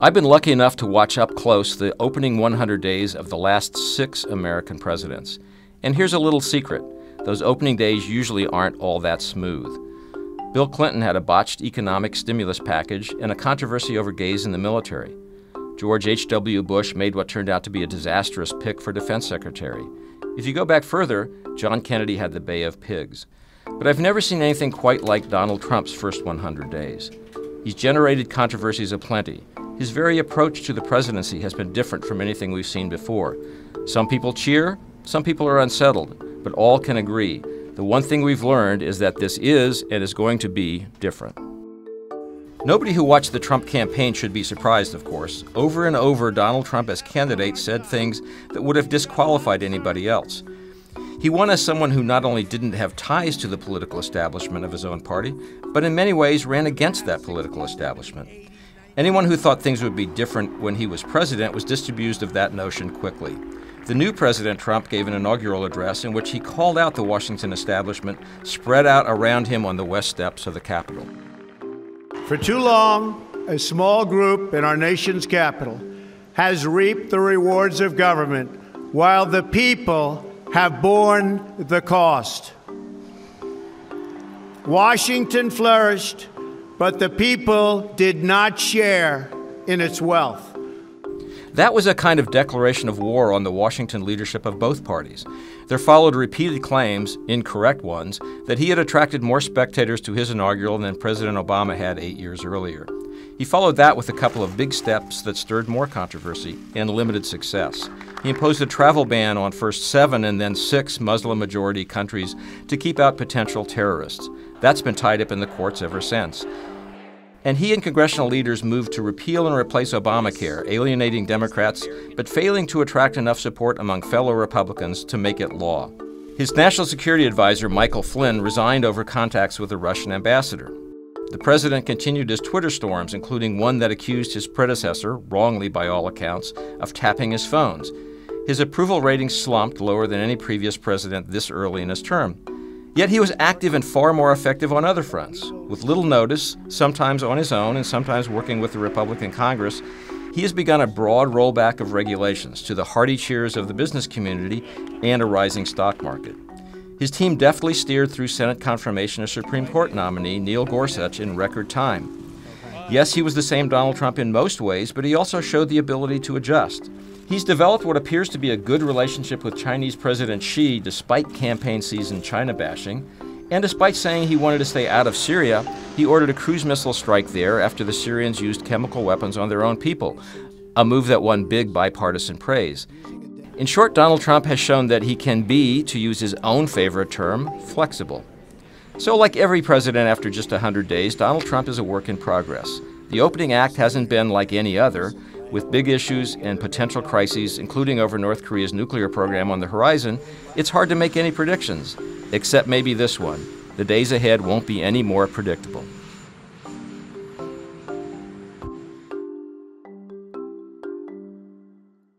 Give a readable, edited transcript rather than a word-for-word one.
I've been lucky enough to watch up close the opening 100 days of the last 6 American presidents. And here's a little secret. Those opening days usually aren't all that smooth. Bill Clinton had a botched economic stimulus package and a controversy over gays in the military. George H.W. Bush made what turned out to be a disastrous pick for defense secretary. If you go back further, John Kennedy had the Bay of Pigs. But I've never seen anything quite like Donald Trump's first 100 days. He's generated controversies aplenty. His very approach to the presidency has been different from anything we've seen before. Some people cheer, some people are unsettled, but all can agree. The one thing we've learned is that this is and is going to be different. Nobody who watched the Trump campaign should be surprised, of course. Over and over, Donald Trump as candidate said things that would have disqualified anybody else. He won as someone who not only didn't have ties to the political establishment of his own party, but in many ways ran against that political establishment. Anyone who thought things would be different when he was president was disabused of that notion quickly. The new President Trump gave an inaugural address in which he called out the Washington establishment spread out around him on the west steps of the Capitol. For too long, a small group in our nation's capital has reaped the rewards of government while the people have borne the cost. Washington flourished, but the people did not share in its wealth. That was a kind of declaration of war on the Washington leadership of both parties. There followed repeated claims, incorrect ones, that he had attracted more spectators to his inaugural than President Obama had 8 years earlier. He followed that with a couple of big steps that stirred more controversy and limited success. He imposed a travel ban on first 7 and then 6 Muslim-majority countries to keep out potential terrorists. That's been tied up in the courts ever since. And he and congressional leaders moved to repeal and replace Obamacare, alienating Democrats, but failing to attract enough support among fellow Republicans to make it law. His national security advisor, Michael Flynn, resigned over contacts with the Russian ambassador. The president continued his Twitter storms, including one that accused his predecessor, wrongly by all accounts, of tapping his phones. His approval ratings slumped lower than any previous president this early in his term. Yet he was active and far more effective on other fronts. With little notice, sometimes on his own and sometimes working with the Republican Congress, he has begun a broad rollback of regulations to the hearty cheers of the business community and a rising stock market. His team deftly steered through Senate confirmation of Supreme Court nominee Neil Gorsuch in record time. Yes, he was the same Donald Trump in most ways, but he also showed the ability to adjust. He's developed what appears to be a good relationship with Chinese President Xi despite campaign season China bashing, and despite saying he wanted to stay out of Syria, he ordered a cruise missile strike there after the Syrians used chemical weapons on their own people, a move that won big bipartisan praise. In short, Donald Trump has shown that he can be, to use his own favorite term, flexible. So like every president after just 100 days, Donald Trump is a work in progress. The opening act hasn't been like any other. With big issues and potential crises, including over North Korea's nuclear program on the horizon, it's hard to make any predictions, except maybe this one. The days ahead won't be any more predictable.